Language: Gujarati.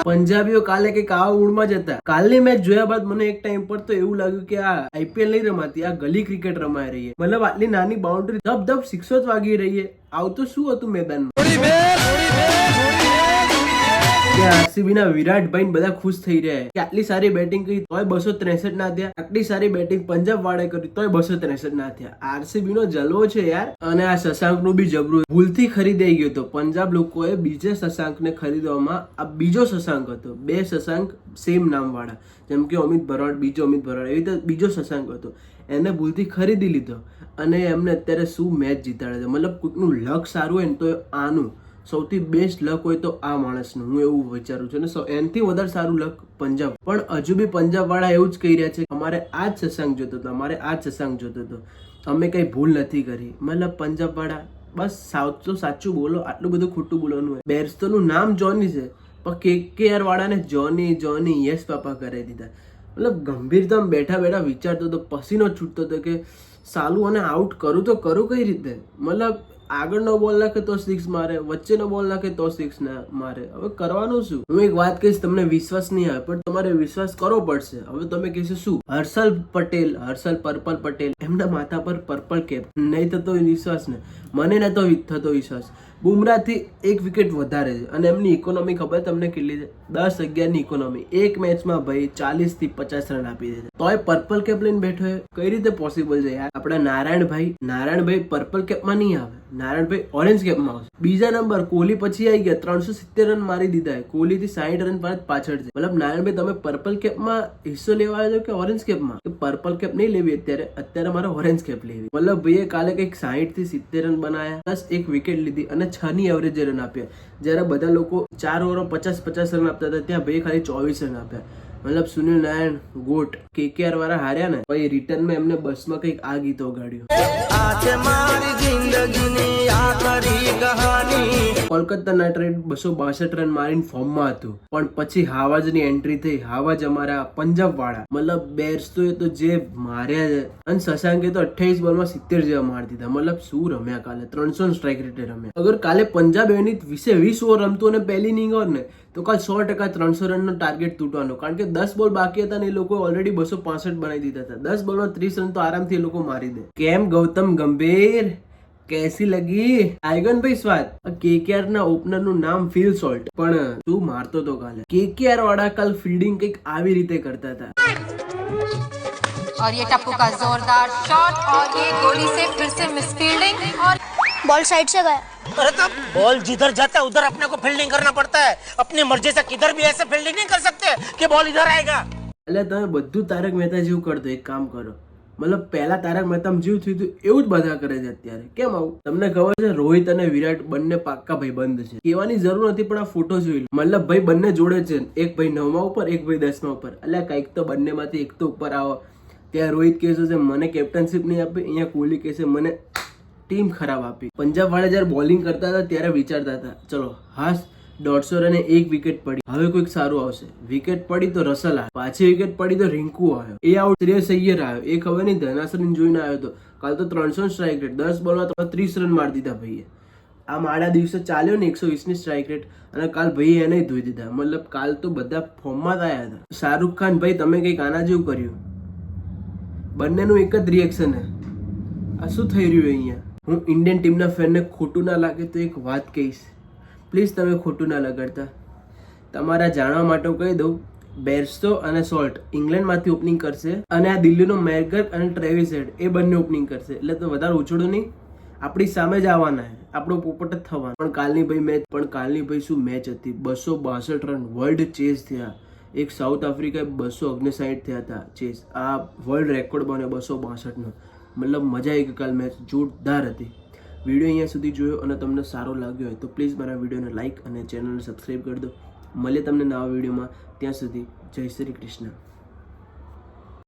પંજાબીઓ કાલે કઈક આવા મૂડમાં જ હતા. કાલની મેચ જોયા બાદ મને એક ટાઈમ પર તો એવું લાગ્યું કે આ આઈપીએલ નહીં રમાતી, આ ગલી ક્રિકેટ રમાઈ રહી છે. મતલબ આટલી નાની બાઉન્ડ્રી ધબ ધબ સિક્સો જ વાગી રહી છે. આવતું શું હતું મેદાનમાં? આરસીબી ના વિરાટભાઈ બધા ખુશ થઈ રહ્યા કે આટલી સારી બેટિંગ કરી તોય 263 ના થયા, આટલી સારી બેટિંગ પંજાબ વાળાએ કરી તોય 263 ના થયા. આરસીબી નો જલવો છે યાર. અને આ શશાંક નું બી જબરું ભૂલથી ખરીદાઈ ગયો હતો. પંજાબ લોકોએ બીજે શશાંક ને ખરીદવામાં આ બીજો શશાંક હતો. બે શશાંક સેમ નામ વાળા, જેમ કે અમિત ભરવાડ, બીજો અમિત ભરવાડ, એવી રીતે બીજો શશાંક હતો. એને ભૂલથી ખરીદી લીધો અને એમને અત્યારે શું મેચ જીતાડે છે. મતલબ કોઈકનું લક સારું હોય ને તો આનું સૌથી બેસ્ટ લક હોય તો આ માણસનું, હું એવું વિચારું છું. ને એનાથી વધારે સારું લક પંજાબ. પણ હજુ બી પંજાબ વાળા એવું જ કહી રહ્યા છે અમારે આ જ શશાંક જોતો હતો, અમારે આ જ શશાંક જોતો હતો, અમે કઈ ભૂલ નથી કરી. મતલબ પંજાબ વાળા બસ સાચું બોલો, આટલું બધું ખોટું બોલવાનું હોય. બેરસ્ટો નું નામ જોની છે પણ કેકેઆર વાળાને જોની યસ પાપા કરી દીધા. મતલબ ગંભીરતા બેઠા બેઠા વિચારતો હતો, પસીનો છૂટતો હતો કે સાલું અને આઉટ કરું તો કરું કઈ રીતે. મતલબ આગળનો બોલ નાખે તો 6 મારે, વચ્ચેનો બોલ નાખે તો 6 ના મારે. હવે કરવાનું શું? હું એક વાત કહીશ, તમને વિશ્વાસ નહીં આવે પણ તમારે વિશ્વાસ કરવો પડશે. હવે તમે કહેશો શું? હર્ષલ પર્પલ પટેલ, એમના માથા પર પર્પલ કેપ, નહીં થતો વિશ્વાસ ને મને નતો થતો વિશ્વાસ. બુમરાહ થી 1 વિકેટ વધારે છે અને એમની ઇકોનોમી ખબર તમને કેટલી છે? 10-11 ની ઇકોનોમી. એક મેચમાં ભાઈ 40 થી 50 રન આપી દે છે, તોય પર્પલ કેપ લઈને બેઠો. કઈ રીતે પોસિબલ છે યાર? આપડા નારાયણભાઈ પર્પલ કેપમાં નહીં આવે, નારાયણભાઈ ઓરેન્જ કેપમાં આવશે. બીજા નંબર કોહલી પછી આવી ગયા, 370 રન મારી દીધા. કોહલી થી 60 રન પાછળ છે. મતલબ નારાયણભાઈ તમે પર્પલ કેપમાં હિસ્સો લેવા આવ્યો કે ઓરેન્જ કેપમાં? પર્પલ કેપ નહીં લેવી અત્યારે મારે ઓરેન્જ કેપ લેવી. મતલબ ભાઈએ કાલે કઈક 60 થી 70 રન બનાયા, પ્લસ 1 વિકેટ લીધી અને 6 ની એવરેજ રન આપ્યા. જયારે બધા લોકો 4 ઓવરમાં 50 રન આપતા હતા, ત્યાં ભાઈ ખાલી 24 રન આપ્યા. મતલબ સુનિલ નારાયણ ગોટ. કેકેઆર વાળા હાર્યા ને પછી રિટર્નમાં એમને બસમાં કઈક આ ગીત વગાડ્યું. કોલકાતા નાઇટ રાઇડર 262 રન મારીને ફોર્મમાં હતું, પણ પછી હાવાજની એન્ટ્રી થઈ. હાવાજ અમારા પંજાબ વાળા, મતલબ બેર્સ્ટો તો જે માર્યા છે અને શશાંકે તો 28 બોલમાં 70 જેવા મારી દીધા. મતલબ શું રમ્યા કાલે, 300 સ્ટ્રાઇક રેટે રમ્યા. અગર કાલે પંજાબ એની 20 ઓવર રમતું અને પહેલી ઇનિંગ હોત ને તો કાલ 100% 300 રનનો ટાર્ગેટ તૂટવાનો. કારણ કે 10 બોલ બાકી હતા ને એ લોકો ઓલરેડી 265 બનાવી દીધા હતા. 10 બોલમાં 30 રન તો આરામથી એ લોકો મારી દે. કેમ ગૌતમ ગંભીર, કેસી લગી આઈગન ભાઈ સ્વાદ? કેકેઆર ના ઓપનર નું નામ ફિલ સોલ્ટ, પણ તું મારતો તો કાલે. કેકેઆર વાળા કાલ ફિલ્ડિંગ કઈક આવી રીતે કરતા હતા. और ये टप्पू का जोरदार शॉट और ये गोली से फिर से मिसफील्डिंग और बॉल साइड से गया. अरे तो बॉल जिधर जाता है उधर अपने को फील्डिंग करना पड़ता है. अपनी मर्जी से किधर भी ऐसे फील्डिंग नहीं कर सकते कि बॉल इधर आएगा. એટલે તમે બધું તારક મહેતા જેવું કરતો. એક કામ કરો, મતલબ પહેલા તારક મહેતા જેવું થયું હતું એવું જ બધા કરે છે અત્યારે. કેમ આવું? તમને ખબર છે રોહિત અને વિરાટ બંને પાક્કા ભાઈ બંધ છે. કહેવાની જરૂર નથી પણ આ ફોટો જોઈ લો. મતલબ ભાઈ બંને જોડે છે, એક ભાઈ 9મા ઉપર, એક ભાઈ 10મા ઉપર. એટલે કઈક તો બંને માંથી એક તો ઉપર આવો. ત્યાં રોહિત કહેશે છે મને કેપ્ટનશીપ નહીં આપી, અહીંયા કોહલી કહેશે મને ટીમ ખરાબ આપી. પંજાબ વાળા જયારે બોલિંગ કરતા હતા ત્યારે વિચારતા હતા ચલો હાસ 150 રને 1 વિકેટ પડી, હવે કોઈક સારું આવશે. વિકેટ પડી તો રસલ આવ્યો, પાછી વિકેટ પડી તો રિંકુ આવ્યો, એ આઉટ શ્રેયસ અય્યર આવ્યો, એ ખબર નહીં ધનાસરીને જોઈને આવ્યો હતો. કાલ તો 300 સ્ટ્રાઇક રેટ, 10 બોલમાં 30 રન મારી દીધા ભાઈએ. આ માડા દિવસે ચાલ્યો ને 120 ની સ્ટ્રાઇક રેટ, અને કાલ ભાઈ એને ધોઈ દીધા. મતલબ કાલ તો બધા ફોર્મમાં જ આવ્યા હતા. શાહરુખ ખાન ભાઈ તમે કઈક આના જેવું કર્યું. બંનેનું એક જ રિએક્શન હે. આ શું થઈ રહ્યું અહીંયા? હું ઇન્ડિયન ટીમના ફેનને ખોટું ના લાગે તો એક વાત કહીશ, પ્લીઝ તમે ખોટું ના લગાડતા. તમારા જાણવા માટે કહી દઉં, બેરસ્ટો અને સોલ્ટ ઇંગ્લેન્ડમાંથી ઓપનિંગ કરશે અને આ દિલ્હીનો મેગર અને ટ્રેવિસ હેડ એ બંને ઓપનિંગ કરશે. એટલે તો વધારે ઉછળો નહીં, આપણી સામે જ આવવાના છે, આપણો પોપટ જ થવાનો. પણ કાલની ભાઈ શું મેચ હતી. 262 રન વર્લ્ડ ચેસ થયા. એક સાઉથ આફ્રિકાએ 259 થયા હતા ચેસ. આ વર્લ્ડ રેકોર્ડ બન્યો 262 નો. મતલબ મજા આવી ગઈ કાલ મેચ, જોરદાર હતી. વિડીયો અહીંયા સુધી જોયો અને તમને સારો લાગ્યો હોય તો પ્લીઝ મારા વિડીયોને લાઇક અને ચેનલને સબસ્ક્રાઈબ કરી દો. મળીએ તમને નવા વિડીયોમાં. ત્યાં સુધી જય શ્રી કૃષ્ણ.